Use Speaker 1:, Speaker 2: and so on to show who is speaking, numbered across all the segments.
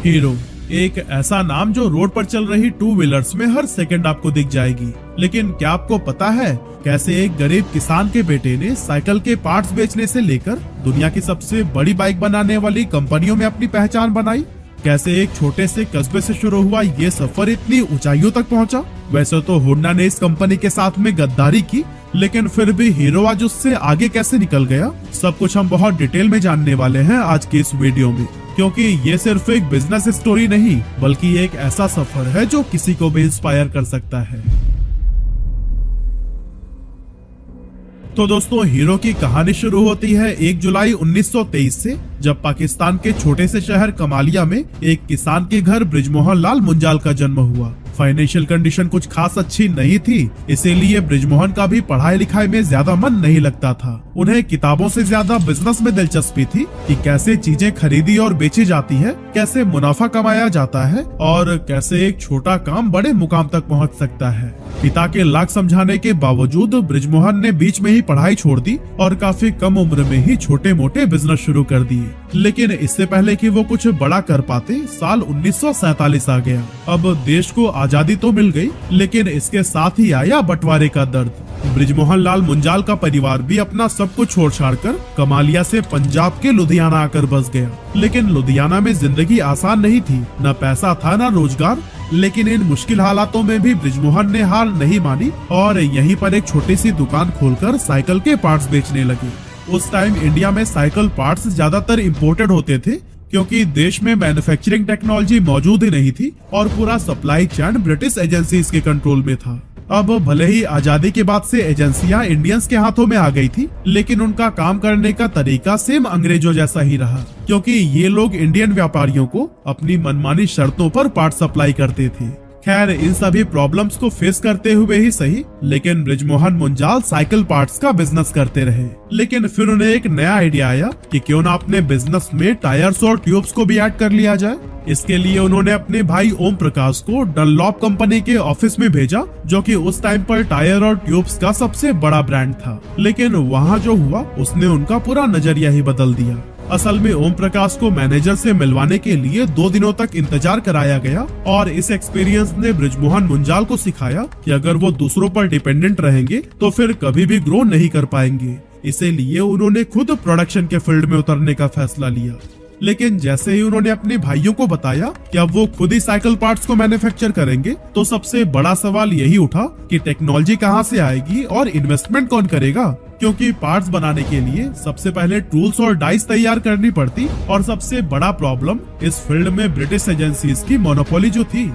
Speaker 1: Hero एक ऐसा नाम जो रोड पर चल रही टू व्हीलर्स में हर सेकंड आपको दिख जाएगी। लेकिन क्या आपको पता है कैसे एक गरीब किसान के बेटे ने साइकिल के पार्ट्स बेचने से लेकर दुनिया की सबसे बड़ी बाइक बनाने वाली कंपनियों में अपनी पहचान बनाई? कैसे एक छोटे से कस्बे से शुरू हुआ ये सफर इतनी ऊंचाइयों तक पहुंचा? वैसे तो होंडा ने इस कंपनी के साथ में गद्दारी की, लेकिन फिर भी हीरो आज उससे आगे कैसे निकल गया, सब कुछ हम बहुत डिटेल में जानने वाले हैं आज की इस वीडियो में। क्योंकि ये सिर्फ एक बिजनेस स्टोरी नहीं बल्कि एक ऐसा सफर है जो किसी को भी इंस्पायर कर सकता है। तो दोस्तों, हीरो की कहानी शुरू होती है 1 जुलाई 1923 से, जब पाकिस्तान के छोटे से शहर कमालिया में एक किसान के घर बृजमोहन लाल मुंजाल का जन्म हुआ। फाइनेंशियल कंडीशन कुछ खास अच्छी नहीं थी, इसीलिए बृजमोहन का भी पढ़ाई लिखाई में ज्यादा मन नहीं लगता था। उन्हें किताबों से ज्यादा बिजनेस में दिलचस्पी थी कि कैसे चीजें खरीदी और बेची जाती है, कैसे मुनाफा कमाया जाता है और कैसे एक छोटा काम बड़े मुकाम तक पहुंच सकता है। पिता के लाख समझाने के बावजूद बृजमोहन ने बीच में ही पढ़ाई छोड़ दी और काफी कम उम्र में ही छोटे मोटे बिजनेस शुरू कर दिए। लेकिन इससे पहले कि वो कुछ बड़ा कर पाते, साल 1947 आ गया। अब देश को आजादी तो मिल गई, लेकिन इसके साथ ही आया बंटवारे का दर्द। बृजमोहन लाल मुंजाल का परिवार भी अपना सब कुछ छोड़ छाड़ कर कमालिया से पंजाब के लुधियाना आकर बस गया। लेकिन लुधियाना में जिंदगी आसान नहीं थी, न पैसा था न रोजगार। लेकिन इन मुश्किल हालातों में भी बृजमोहन ने हार नहीं मानी और यहीं पर एक छोटी सी दुकान खोलकर साइकिल के पार्ट्स बेचने लगे। उस टाइम इंडिया में साइकिल पार्ट्स ज्यादातर इम्पोर्टेड होते थे, क्योंकि देश में मैन्युफैक्चरिंग टेक्नोलॉजी मौजूद ही नहीं थी और पूरा सप्लाई चेन ब्रिटिश एजेंसीज के कंट्रोल में था। अब भले ही आजादी के बाद से एजेंसियां इंडियंस के हाथों में आ गई थी, लेकिन उनका काम करने का तरीका सेम अंग्रेजों जैसा ही रहा, क्योंकि ये लोग इंडियन व्यापारियों को अपनी मनमानी शर्तों पर पार्ट सप्लाई करते थे। खैर, इन सभी प्रॉब्लम्स को फेस करते हुए ही सही, लेकिन बृजमोहन मुंजाल साइकिल पार्ट्स का बिजनेस करते रहे। लेकिन फिर उन्हें एक नया आइडिया आया कि क्यों ना अपने बिजनेस में टायर्स और ट्यूब्स को भी ऐड कर लिया जाए। इसके लिए उन्होंने अपने भाई ओम प्रकाश को डनलॉप कंपनी के ऑफिस में भेजा, जो कि उस टाइम पर टायर और ट्यूब्स का सबसे बड़ा ब्रांड था। लेकिन वहाँ जो हुआ उसने उनका पूरा नजरिया ही बदल दिया। असल में ओम प्रकाश को मैनेजर से मिलवाने के लिए 2 दिनों तक इंतजार कराया गया और इस एक्सपीरियंस ने बृजमोहन मुंजाल को सिखाया कि अगर वो दूसरों पर डिपेंडेंट रहेंगे तो फिर कभी भी ग्रो नहीं कर पाएंगे। इसीलिए उन्होंने खुद प्रोडक्शन के फील्ड में उतरने का फैसला लिया। लेकिन जैसे ही उन्होंने अपने भाइयों को बताया कि अब वो खुद ही साइकिल पार्ट्स को मैन्युफैक्चर करेंगे, तो सबसे बड़ा सवाल यही उठा कि टेक्नोलॉजी कहाँ से आएगी और इन्वेस्टमेंट कौन करेगा। क्योंकि पार्ट्स बनाने के लिए सबसे पहले टूल्स और डाइस तैयार करनी पड़ती और सबसे बड़ा प्रॉब्लम इस फील्ड में ब्रिटिश एजेंसीज की मोनोपोली जो थी।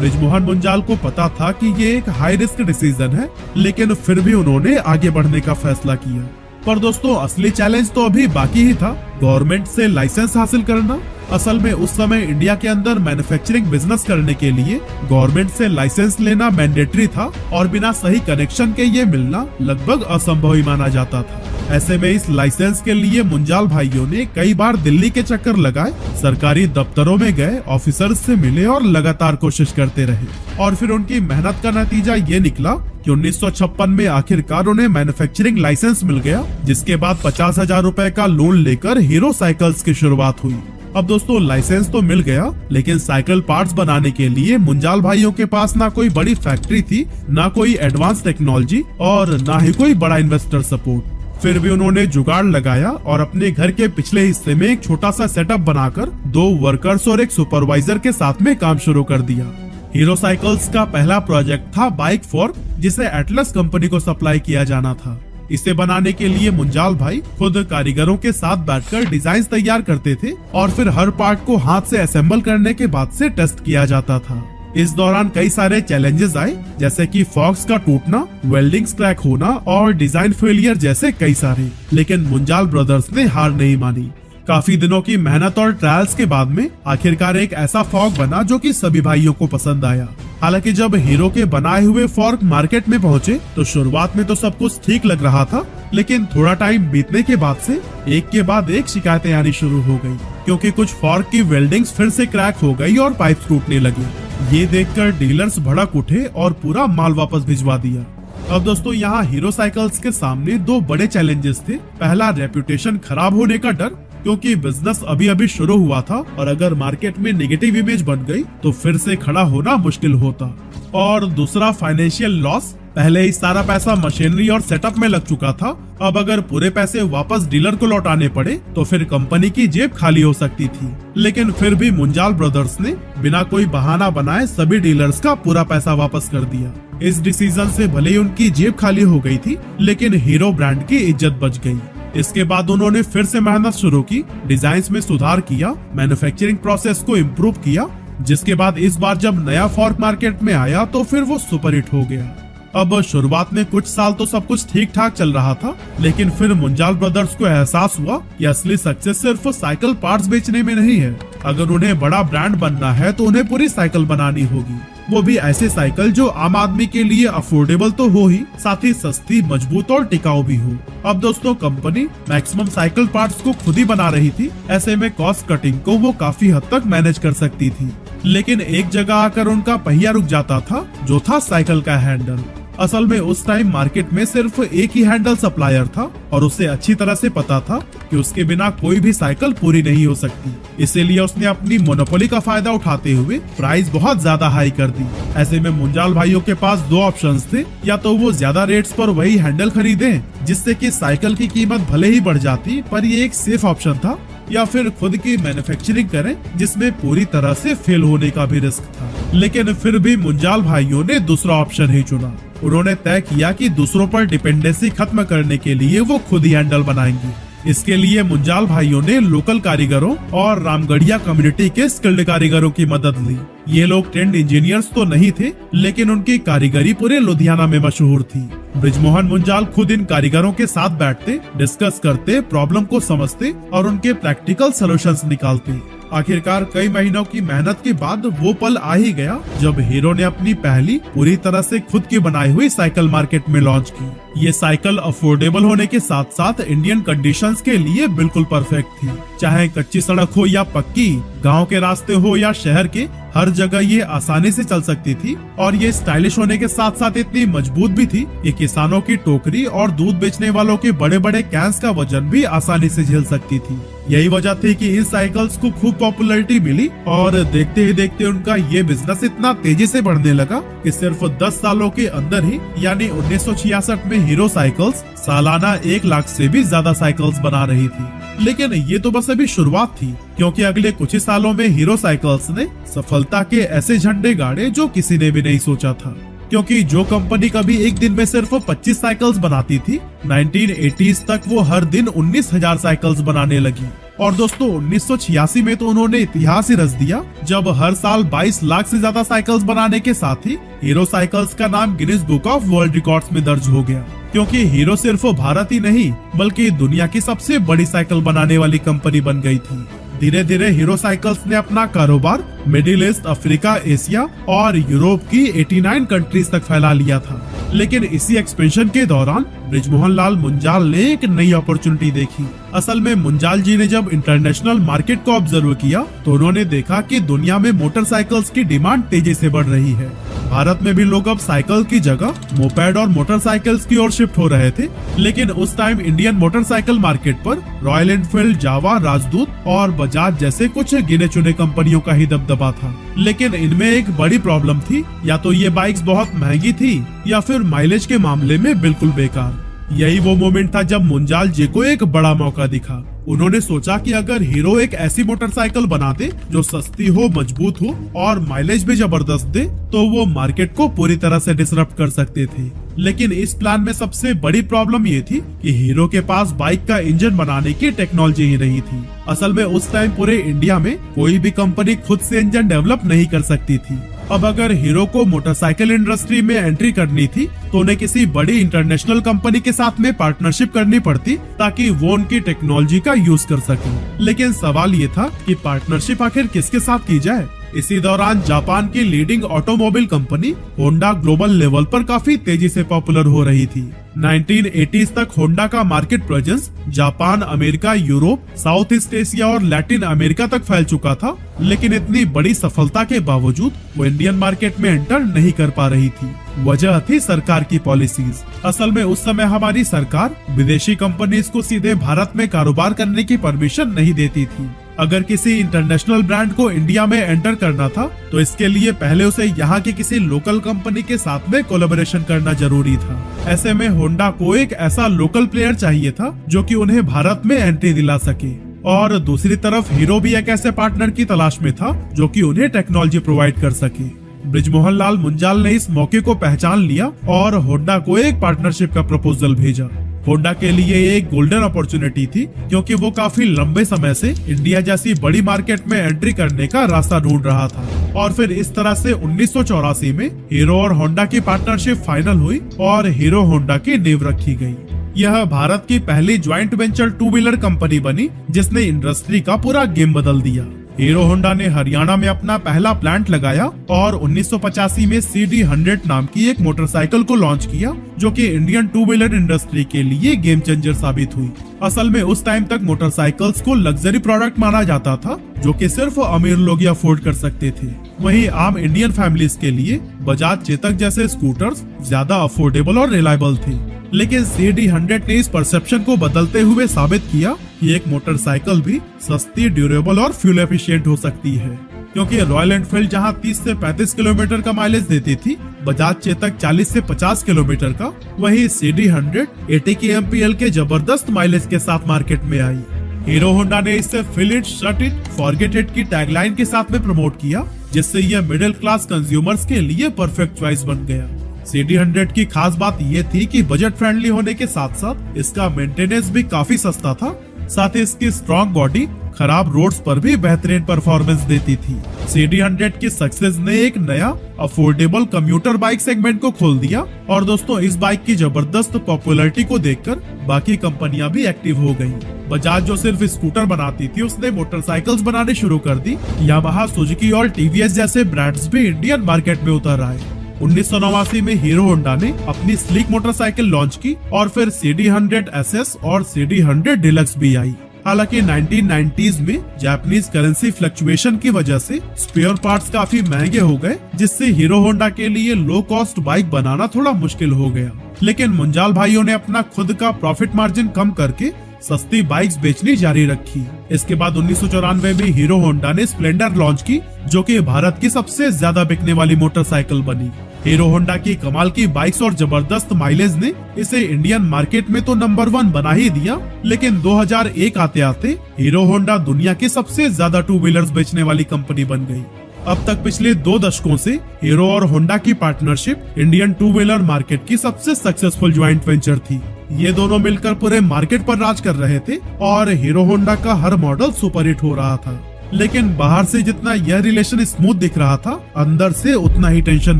Speaker 1: बृजमोहन मुंजाल को पता था कि ये एक हाई रिस्क डिसीजन है, लेकिन फिर भी उन्होंने आगे बढ़ने का फैसला किया। पर दोस्तों, असली चैलेंज तो अभी बाकी ही था, गवर्नमेंट से लाइसेंस हासिल करना। असल में उस समय इंडिया के अंदर मैन्युफैक्चरिंग बिजनेस करने के लिए गवर्नमेंट से लाइसेंस लेना मैंडेटरी था और बिना सही कनेक्शन के ये मिलना लगभग असंभव ही माना जाता था। ऐसे में इस लाइसेंस के लिए मुंजाल भाइयों ने कई बार दिल्ली के चक्कर लगाए, सरकारी दफ्तरों में गए, ऑफिसर्स से मिले और लगातार कोशिश करते रहे। और फिर उनकी मेहनत का नतीजा ये निकला कि 1956 में आखिरकार उन्हें मैन्युफैक्चरिंग लाइसेंस मिल गया, जिसके बाद 50,000 रुपए का लोन लेकर हीरो साइकिल्स की शुरुआत हुई। अब दोस्तों, लाइसेंस तो मिल गया, लेकिन साइकिल पार्ट्स बनाने के लिए मुंजाल भाइयों के पास ना कोई बड़ी फैक्ट्री थी, ना कोई एडवांस टेक्नोलॉजी और ना ही कोई बड़ा इन्वेस्टर सपोर्ट। फिर भी उन्होंने जुगाड़ लगाया और अपने घर के पिछले हिस्से में एक छोटा सा सेटअप बनाकर 2 वर्कर्स और एक सुपरवाइजर के साथ में काम शुरू कर दिया। हीरो साइकिल्स का पहला प्रोजेक्ट था बाइक फोर्क, जिसे एटलस कंपनी को सप्लाई किया जाना था। इसे बनाने के लिए मुंजाल भाई खुद कारीगरों के साथ बैठकर डिजाइन तैयार करते थे और फिर हर पार्ट को हाथ से असेंबल करने के बाद से टेस्ट किया जाता था। इस दौरान कई सारे चैलेंजेस आए, जैसे कि फॉक्स का टूटना, वेल्डिंग क्रैक होना और डिजाइन फेलियर जैसे कई सारे। लेकिन मुंजाल ब्रदर्स ने हार नहीं मानी। काफी दिनों की मेहनत और ट्रायल्स के बाद में आखिरकार एक ऐसा फॉर्क बना जो कि सभी भाइयों को पसंद आया। हालांकि जब हीरो के बनाए हुए फॉर्क मार्केट में पहुंचे तो शुरुआत में तो सब कुछ ठीक लग रहा था, लेकिन थोड़ा टाइम बीतने के बाद से एक के बाद एक शिकायतें आनी शुरू हो गई, क्योंकि कुछ फॉर्क की वेल्डिंग्स फिर से क्रैक हो गई और पाइप टूटने लगे। ये देखकर डीलर्स भड़क उठे और पूरा माल वापस भिजवा दिया। अब दोस्तों, यहाँ हीरो साइकिल्स के सामने 2 बड़े चैलेंजेस थे। पहला, रेपुटेशन खराब होने का डर क्योंकि बिजनेस अभी अभी शुरू हुआ था और अगर मार्केट में नेगेटिव इमेज बन गई तो फिर से खड़ा होना मुश्किल होता। और दूसरा फाइनेंशियल लॉस, पहले ही सारा पैसा मशीनरी और सेटअप में लग चुका था। अब अगर पूरे पैसे वापस डीलर को लौटाने पड़े तो फिर कंपनी की जेब खाली हो सकती थी। लेकिन फिर भी मुंजाल ब्रदर्स ने बिना कोई बहाना बनाए सभी डीलर्स का पूरा पैसा वापस कर दिया। इस डिसीजन से भले ही उनकी जेब खाली हो गई थी, लेकिन हीरो ब्रांड की इज्जत बच गई। इसके बाद उन्होंने फिर से मेहनत शुरू की, डिजाइन में सुधार किया, मैन्युफैक्चरिंग प्रोसेस को इम्प्रूव किया, जिसके बाद इस बार जब नया फॉर्क मार्केट में आया तो फिर वो सुपर हिट हो गया। अब शुरुआत में कुछ साल तो सब कुछ ठीक ठाक चल रहा था, लेकिन फिर मुंजाल ब्रदर्स को एहसास हुआ कि असली सक्सेस सिर्फ साइकिल पार्ट्स बेचने में नहीं है। अगर उन्हें बड़ा ब्रांड बनना है तो उन्हें पूरी साइकिल बनानी होगी, वो भी ऐसे साइकिल जो आम आदमी के लिए अफोर्डेबल तो हो ही, साथ ही सस्ती, मजबूत और टिकाऊ भी हो। अब दोस्तों, कंपनी मैक्सिमम साइकिल पार्ट्स को खुद ही बना रही थी, ऐसे में कॉस्ट कटिंग को वो काफी हद तक मैनेज कर सकती थी। लेकिन एक जगह आकर उनका पहिया रुक जाता था, जो था साइकिल का हैंडल। असल में उस टाइम मार्केट में सिर्फ एक ही हैंडल सप्लायर था और उसे अच्छी तरह से पता था कि उसके बिना कोई भी साइकिल पूरी नहीं हो सकती। इसीलिए उसने अपनी मोनोपोली का फायदा उठाते हुए प्राइस बहुत ज्यादा हाई कर दी। ऐसे में मुंजाल भाइयों के पास दो ऑप्शंस थे, या तो वो ज्यादा रेट्स पर वही हैंडल खरीदें जिससे कि साइकिल की कीमत भले ही बढ़ जाती पर ये एक सेफ ऑप्शन था, या फिर खुद की मैन्युफैक्चरिंग करें जिसमें पूरी तरह से फेल होने का भी रिस्क था। लेकिन फिर भी मुंजाल भाइयों ने दूसरा ऑप्शन ही चुना। उन्होंने तय किया कि दूसरों पर डिपेंडेंसी खत्म करने के लिए वो खुद ही हैंडल बनाएंगे। इसके लिए मुंजाल भाइयों ने लोकल कारीगरों और रामगढ़िया कम्युनिटी के स्किल्ड कारीगरों की मदद ली। ये लोग ट्रेंड इंजीनियर्स तो नहीं थे, लेकिन उनकी कारीगरी पूरे लुधियाना में मशहूर थी। बृजमोहन मुंजाल खुद इन कारीगरों के साथ बैठते, डिस्कस करते, प्रॉब्लम को समझते और उनके प्रैक्टिकल सॉल्यूशंस निकालते। आखिरकार कई महीनों की मेहनत के बाद वो पल आ ही गया जब हीरो ने अपनी पहली पूरी तरह से खुद की बनाई हुई साइकिल मार्केट में लॉन्च की। ये साइकिल अफोर्डेबल होने के साथ साथ इंडियन कंडीशंस के लिए बिल्कुल परफेक्ट थी। चाहे कच्ची सड़क हो या पक्की, गांव के रास्ते हो या शहर के, हर जगह ये आसानी से चल सकती थी। और ये स्टाइलिश होने के साथ साथ इतनी मजबूत भी थी कि किसानों की टोकरी और दूध बेचने वालों के बड़े बड़े कैंस का वजन भी आसानी से झेल सकती थी। यही वजह थी कि इन साइकिल्स को खूब पॉपुलैरिटी मिली और देखते ही देखते उनका ये बिजनेस इतना तेजी से बढ़ने लगा कि सिर्फ 10 सालों के अंदर ही, यानी 1966 में हीरो साइकिल्स सालाना 1 लाख से भी ज्यादा साइकिल्स बना रही थी। लेकिन ये तो बस अभी शुरुआत थी, क्योंकि अगले कुछ ही सालों में हीरो साइकिल्स ने सफलता के ऐसे झंडे गाड़े जो किसी ने भी नहीं सोचा था। क्योंकि जो कंपनी कभी एक दिन में सिर्फ 25 साइकिल्स बनाती थी, 1980s तक वो हर दिन 19,000 साइकिल्स बनाने लगी। और दोस्तों, 1986 में तो उन्होंने इतिहास ही रच दिया, जब हर साल 22 लाख से ज्यादा साइकिल्स बनाने के साथ ही हीरो साइकिल्स का नाम Guinness book of world records में दर्ज हो गया। क्योंकि हीरो सिर्फ भारत ही नहीं बल्कि दुनिया की सबसे बड़ी साइकिल बनाने वाली कंपनी बन गई थी। धीरे धीरे हीरो साइकिल्स ने अपना कारोबार मिडिल ईस्ट, अफ्रीका, एशिया और यूरोप की 89 कंट्रीज तक फैला लिया था। लेकिन इसी एक्सपेंशन के दौरान बृजमोहन लाल मुंजाल ने एक नई अपॉर्चुनिटी देखी। असल में मुंजाल जी ने जब इंटरनेशनल मार्केट को ऑब्जर्व किया तो उन्होंने देखा कि दुनिया में मोटरसाइकिल्स की डिमांड तेजी से बढ़ रही है। भारत में भी लोग अब साइकिल की जगह मोपेड और मोटरसाइकिल्स की ओर शिफ्ट हो रहे थे। लेकिन उस टाइम इंडियन मोटरसाइकिल मार्केट पर रॉयल एनफील्ड, जावा, राजदूत और बजाज जैसे कुछ गिने चुने कंपनियों का ही दबदबा था। लेकिन इनमें एक बड़ी प्रॉब्लम थी, या तो ये बाइक्स बहुत महंगी थी या फिर माइलेज के मामले में बिल्कुल बेकार। यही वो मोमेंट था जब मुंजाल जी को एक बड़ा मौका दिखा। उन्होंने सोचा कि अगर हीरो एक ऐसी मोटरसाइकिल बनाते जो सस्ती हो, मजबूत हो और माइलेज भी जबरदस्त दे, तो वो मार्केट को पूरी तरह से डिसरप्ट कर सकते थे। लेकिन इस प्लान में सबसे बड़ी प्रॉब्लम ये थी कि हीरो के पास बाइक का इंजन बनाने की टेक्नोलॉजी ही नहीं थी। असल में उस टाइम पूरे इंडिया में कोई भी कंपनी खुद से इंजन डेवलप नहीं कर सकती थी। अब अगर हीरो को मोटरसाइकिल इंडस्ट्री में एंट्री करनी थी तो उन्हें किसी बड़ी इंटरनेशनल कंपनी के साथ में पार्टनरशिप करनी पड़ती ताकि वो उनकी टेक्नोलॉजी का यूज कर सके। लेकिन सवाल ये था कि पार्टनरशिप आखिर किसके साथ की जाए। इसी दौरान जापान की leading automobile company Honda global level पर काफी तेजी से पॉपुलर हो रही थी। 1980s तक होंडा का market presence Japan, America, Europe, south east Asia और लैटिन अमेरिका तक फैल चुका था, लेकिन इतनी बड़ी सफलता के बावजूद वो इंडियन मार्केट में एंटर नहीं कर पा रही थी। वजह थी सरकार की पॉलिसीज। असल में उस समय हमारी सरकार विदेशी कंपनीज को सीधे भारत में कारोबार करने की परमिशन नहीं देती थी। अगर किसी इंटरनेशनल ब्रांड को इंडिया में एंटर करना था तो इसके लिए पहले उसे यहाँ की किसी लोकल कंपनी के साथ में कोलैबोरेशन करना जरूरी था। ऐसे में होंडा को एक ऐसा लोकल प्लेयर चाहिए था जो कि उन्हें भारत में एंट्री दिला सके, और दूसरी तरफ हीरो भी एक ऐसे पार्टनर की तलाश में था जो कि उन्हें टेक्नोलॉजी प्रोवाइड कर सके। बृजमोहन लाल मुंजाल ने इस मौके को पहचान लिया और होंडा को एक पार्टनरशिप का प्रपोजल भेजा। होंडा के लिए एक गोल्डन अपॉर्चुनिटी थी क्योंकि वो काफी लंबे समय से इंडिया जैसी बड़ी मार्केट में एंट्री करने का रास्ता ढूंढ रहा था, और फिर इस तरह से 1984 में हीरो और होंडा की पार्टनरशिप फाइनल हुई और हीरो होंडा की नींव रखी गई। यह भारत की पहली joint venture two wheeler company बनी जिसने इंडस्ट्री का पूरा गेम बदल दिया। हीरो होंडा ने हरियाणा में अपना पहला प्लांट लगाया और 1985 में CD100 नाम की एक मोटरसाइकिल को लॉन्च किया जो कि इंडियन टू व्हीलर इंडस्ट्री के लिए गेम चेंजर साबित हुई। असल में उस टाइम तक मोटरसाइकिल्स को लग्जरी प्रोडक्ट माना जाता था जो कि सिर्फ अमीर लोग ही अफोर्ड कर सकते थे। वहीं आम इंडियन फैमिलीज के लिए बजाज चेतक जैसे स्कूटर्स ज्यादा अफोर्डेबल और रिलायबल थे, लेकिन CD100 ने इस परसेप्शन को बदलते हुए साबित किया कि एक मोटरसाइकिल भी सस्ती, ड्यूरेबल और फ्यूल एफिशिएंट हो सकती है। क्योंकि रॉयल एनफील्ड जहां 30 से 35 किलोमीटर का माइलेज देती थी, बजाज चेतक 40 से 50 किलोमीटर का, वहीं CD100 80 kmpl के जबरदस्त माइलेज के साथ मार्केट में आई। हीरो होंडा ने इसे fill it, shut it, forget it की टैगलाइन के साथ में प्रमोट किया, जिससे यह मिडिल क्लास कंज्यूमर्स के लिए परफेक्ट चॉइस बन गया। CD100 की खास बात ये थी कि बजट फ्रेंडली होने के साथ साथ इसका मेंटेनेंस भी काफी सस्ता था। साथ ही इसकी स्ट्रॉन्ग बॉडी खराब रोड्स पर भी बेहतरीन परफॉर्मेंस देती थी। CD100 की सक्सेस ने एक नया अफोर्डेबल कम्यूटर बाइक सेगमेंट को खोल दिया, और दोस्तों इस बाइक की जबरदस्त पॉपुलैरिटी को देखकर बाकी कंपनियां भी एक्टिव हो गईं। बजाज जो सिर्फ स्कूटर बनाती थी उसने मोटरसाइकिल्स बनाने शुरू कर दी। यामाहा, सुजुकी और TVS जैसे ब्रांड्स भी इंडियन मार्केट में उतर आए। 1989 में हीरो होंडा ने अपनी स्लीक मोटरसाइकिल लॉन्च की और फिर CD100 SS और CD100 डिलक्स भी आई। हालांकि 1990s में जापानीज करेंसी फ्लक्चुएशन की वजह से स्पेयर पार्ट्स काफी महंगे हो गए, जिससे हीरो होंडा के लिए लो कॉस्ट बाइक बनाना थोड़ा मुश्किल हो गया। लेकिन मुंजाल भाइयों ने अपना खुद का प्रॉफिट मार्जिन कम करके सस्ती बाइक्स बेचनी जारी रखी। इसके बाद 1994 में हीरो होंडा ने स्प्लेंडर लॉन्च की जो कि भारत की सबसे ज्यादा बिकने वाली मोटरसाइकिल बनी। हीरो होंडा की कमाल की बाइक्स और जबरदस्त माइलेज ने इसे इंडियन मार्केट में तो नंबर 1 बना ही दिया, लेकिन 2001 आते आते हीरो होंडा दुनिया की सबसे ज्यादा टू व्हीलर्स बेचने वाली कंपनी बन गई। अब तक पिछले 2 दशकों से हीरो और होंडा की partnership Indian two wheeler market की सबसे सक्सेसफुल ज्वाइंट वेंचर थी। ये दोनों मिलकर पूरे मार्केट पर राज कर रहे थे और हीरो होंडा का हर मॉडल सुपरहिट हो रहा था। लेकिन बाहर से जितना यह रिलेशन स्मूथ दिख रहा था, अंदर से उतना ही टेंशन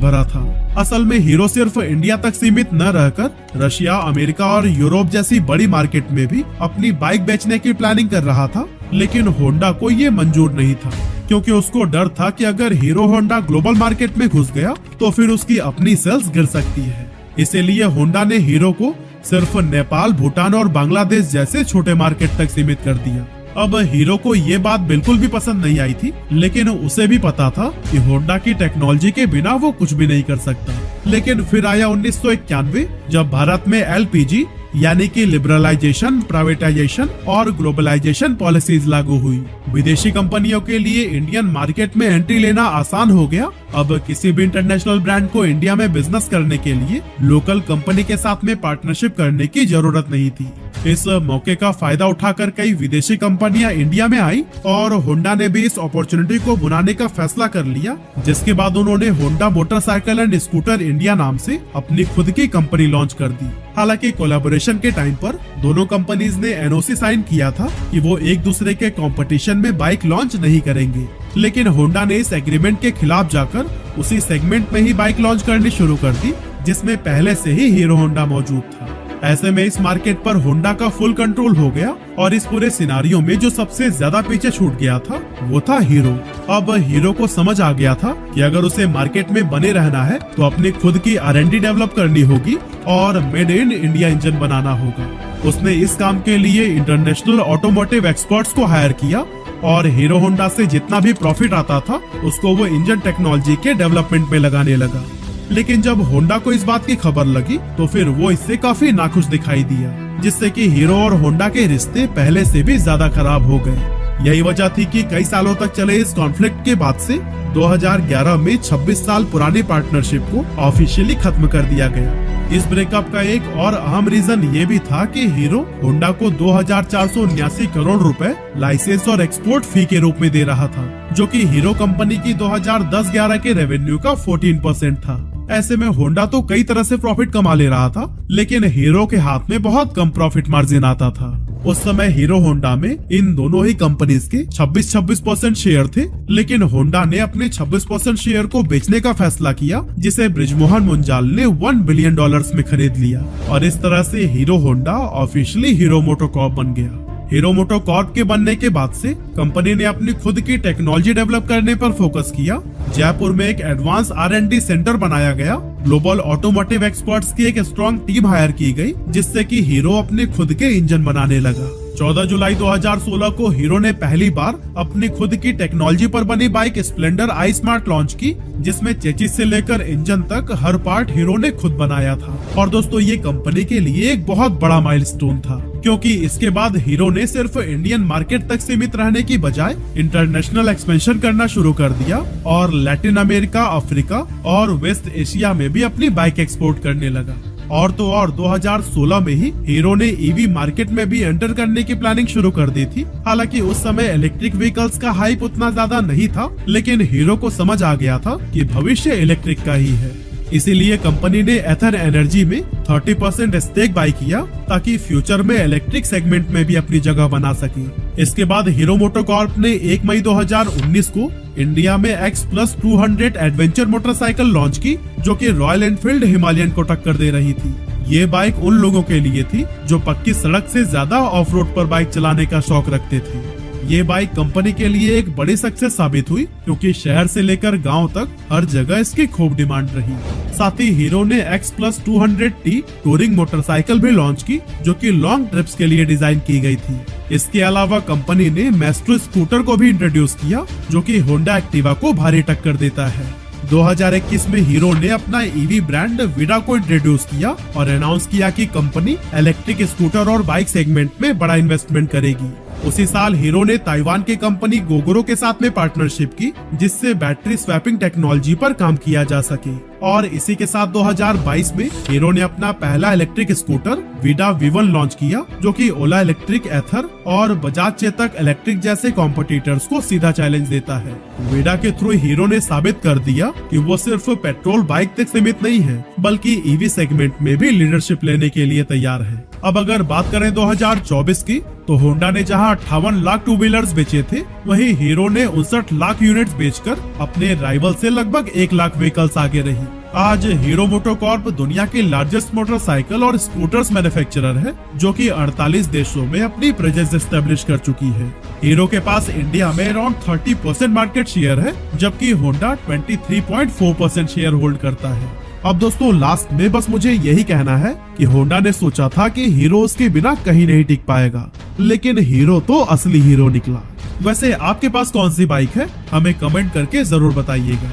Speaker 1: भरा था। असल में हीरो सिर्फ इंडिया तक सीमित न रहकर रशिया, अमेरिका और यूरोप जैसी बड़ी मार्केट में भी अपनी बाइक बेचने की प्लानिंग कर रहा था, लेकिन होंडा को ये मंजूर नहीं था, क्योंकि उसको डर था कि अगर हीरो होंडा ग्लोबल मार्केट में घुस गया तो फिर उसकी अपनी सेल्स गिर सकती है। इसीलिए होंडा ने हीरो को सिर्फ नेपाल, भूटान और बांग्लादेश जैसे छोटे मार्केट तक सीमित कर दिया। अब हीरो को ये बात बिल्कुल भी पसंद नहीं आई थी, लेकिन उसे भी पता था कि होंडा की टेक्नोलॉजी के बिना वो कुछ भी नहीं कर सकता। लेकिन फिर आया 1991 जब भारत में LPG यानी कि लिबरलाइजेशन, प्राइवेटाइजेशन और ग्लोबलाइजेशन पॉलिसीज लागू हुई। विदेशी कंपनियों के लिए इंडियन मार्केट में एंट्री लेना आसान हो गया। अब किसी भी इंटरनेशनल ब्रांड को इंडिया में बिजनेस करने के लिए लोकल कंपनी के साथ में पार्टनरशिप करने की जरूरत नहीं थी। इस मौके का फायदा उठाकर कई विदेशी कंपनियां इंडिया में आई और होंडा ने भी इस अपॉर्चुनिटी को बुनाने का फैसला कर लिया, जिसके बाद उन्होंने Honda motorcycle and scooter India नाम से अपनी खुद की कंपनी लॉन्च कर दी। हालांकि कोलैबोरेशन के टाइम पर दोनों कंपनीज ने NOC साइन किया था कि वो एक दूसरे के कंपटीशन में बाइक लॉन्च नहीं करेंगे, लेकिन होंडा ने इस एग्रीमेंट के खिलाफ जाकर उसी सेगमेंट में ही बाइक लॉन्च करनी शुरू कर दी जिसमें पहले से ही हीरो होंडा मौजूद था। ऐसे में इस मार्केट पर होंडा का फुल कंट्रोल हो गया और इस पूरे सिनारियो में जो सबसे ज्यादा पीछे छूट गया था वो था हीरो। अब हीरो को समझ आ गया था कि अगर उसे मार्केट में बने रहना है तो अपनी खुद की R&D डेवलप करनी होगी और मेड इन इंडिया इंजन बनाना होगा। उसने इस काम के लिए इंटरनेशनल ऑटोमोटिव एक्सपर्ट्स को हायर किया और हीरो होंडा से जितना भी प्रॉफिट आता था उसको वो इंजन टेक्नोलॉजी के डेवलपमेंट में लगाने लगा। लेकिन जब होंडा को इस बात की खबर लगी तो फिर वो इससे काफी नाखुश दिखाई दिया, जिससे कि हीरो और होंडा के रिश्ते पहले से भी ज्यादा खराब हो गए। यही वजह थी कि कई सालों तक चले इस कॉन्फ्लिक्ट के बाद से 2011 में 26 साल पुरानी पार्टनरशिप को ऑफिशियली खत्म कर दिया गया। इस ब्रेकअप का एक और अहम रीजन ये भी था कि हीरो होंडा को 2479 करोड़ रुपए लाइसेंस और एक्सपोर्ट फी के रूप में दे रहा था, जो कि हीरो कंपनी की 2010-11 के रेवेन्यू का 14% था। ऐसे में होंडा तो कई तरह से प्रॉफिट कमा ले रहा था, लेकिन हीरो के हाथ में बहुत कम प्रॉफिट मार्जिन आता था। उस समय हीरो होंडा में इन दोनों ही कंपनीज के 26% शेयर थे, लेकिन होंडा ने अपने 26% शेयर को बेचने का फैसला किया, जिसे बृजमोहन मुंजाल ने $1 बिलियन में खरीद लिया और इस तरह से hero Honda officially hero MotoCorp बन गया। हीरो मोटोकॉर्प के बनने के बाद से कंपनी ने अपनी खुद की टेक्नोलॉजी डेवलप करने पर फोकस किया। जयपुर में एक एडवांस R&D सेंटर बनाया गया। ग्लोबल ऑटोमोटिव एक्सपर्ट्स की एक स्ट्रॉन्ग टीम हायर की गई, जिससे कि हीरो अपने खुद के इंजन बनाने लगा। 14 जुलाई 2016 को हीरो ने पहली बार अपनी खुद की टेक्नोलॉजी पर बनी बाइक स्प्लेंडर आई स्मार्ट लॉन्च की, जिसमें चेसिस से लेकर इंजन तक हर पार्ट हीरो ने खुद बनाया था। और दोस्तों, ये कंपनी के लिए एक बहुत बड़ा माइलस्टोन था, क्योंकि इसके बाद हीरो ने सिर्फ इंडियन मार्केट तक सीमित रहने की बजाय इंटरनेशनल एक्सपेंशन करना शुरू कर दिया और लैटिन अमेरिका, अफ्रीका और वेस्ट एशिया में भी अपनी बाइक एक्सपोर्ट करने लगा। और तो और 2016 में ही हीरो ने ईवी मार्केट में भी एंटर करने की प्लानिंग शुरू कर दी थी। हालांकि उस समय इलेक्ट्रिक व्हीकल्स का हाइप उतना ज्यादा नहीं था, लेकिन हीरो को समझ आ गया था कि भविष्य इलेक्ट्रिक का ही है। इसीलिए कंपनी ने एथर एनर्जी में 30% स्टेक बाय किया, ताकि फ्यूचर में इलेक्ट्रिक सेगमेंट में भी अपनी जगह बना सके। इसके बाद हीरो मोटोकॉर्प ने 1 मई 2019 को इंडिया में X+200 एडवेंचर मोटरसाइकिल लॉन्च की, जो कि रॉयल एनफील्ड हिमालयन को टक्कर दे रही थी। ये बाइक उन लोगों के लिए थी जो पक्की सड़क से ज्यादा ऑफ रोड पर बाइक चलाने का शौक रखते थे। ये बाइक कंपनी के लिए एक बड़ी सक्सेस साबित हुई, क्योंकि शहर से लेकर गांव तक हर जगह इसकी खूब डिमांड रही। साथ ही हीरो ने X+200T टूरिंग मोटरसाइकिल भी लॉन्च की, जो कि लॉन्ग ट्रिप्स के लिए डिजाइन की गई थी। इसके अलावा कंपनी ने मेस्ट्रो स्कूटर को भी इंट्रोड्यूस किया, जो कि होंडा एक्टिवा को भारी टक्कर देता है। 2021 में हीरो ने अपना ईवी ब्रांड विडा को इंट्रोड्यूस किया और अनाउंस किया कि कंपनी इलेक्ट्रिक स्कूटर और बाइक सेगमेंट में बड़ा इन्वेस्टमेंट करेगी। उसी साल हीरो ने ताइवान की कंपनी गोगोरो के साथ में पार्टनरशिप की, जिससे बैटरी स्वैपिंग टेक्नोलॉजी पर काम किया जा सके। और इसी के साथ 2022 में हीरो ने अपना पहला इलेक्ट्रिक स्कूटर विडा V1 लॉन्च किया, जो कि ओला इलेक्ट्रिक, एथर और बजाज चेतक इलेक्ट्रिक जैसे कॉम्पिटिटर्स को सीधा चैलेंज देता है। विडा के थ्रू हीरो ने साबित कर दिया कि वो सिर्फ पेट्रोल बाइक तक सीमित नहीं है, बल्कि ईवी सेगमेंट में भी लीडरशिप लेने के लिए तैयार है। अब अगर बात करें 2024 की, तो होंडा ने जहां 58 लाख टू व्हीलर्स बेचे थे, वहीं हीरो ने 59 लाख यूनिट्स बेचकर अपने राइवल से लगभग 1 लाख व्हीकल्स आगे रही। आज हीरो मोटोकॉर्प दुनिया की लार्जेस्ट मोटरसाइकिल और स्कूटर्स मैन्युफैक्चरर है, जो कि 48 देशों में अपनी प्रेजेंस एस्टेब्लिश कर चुकी है। हीरो के पास इंडिया में अराउंड 30% मार्केट शेयर है, जबकि होंडा 23.4% शेयर होल्ड करता है। अब दोस्तों, लास्ट में बस मुझे यही कहना है कि होंडा ने सोचा था कि हीरो उसके बिना कहीं नहीं टिक पाएगा, लेकिन हीरो तो असली हीरो निकला। वैसे आपके पास कौन सी बाइक है, हमें कमेंट करके जरूर बताइएगा।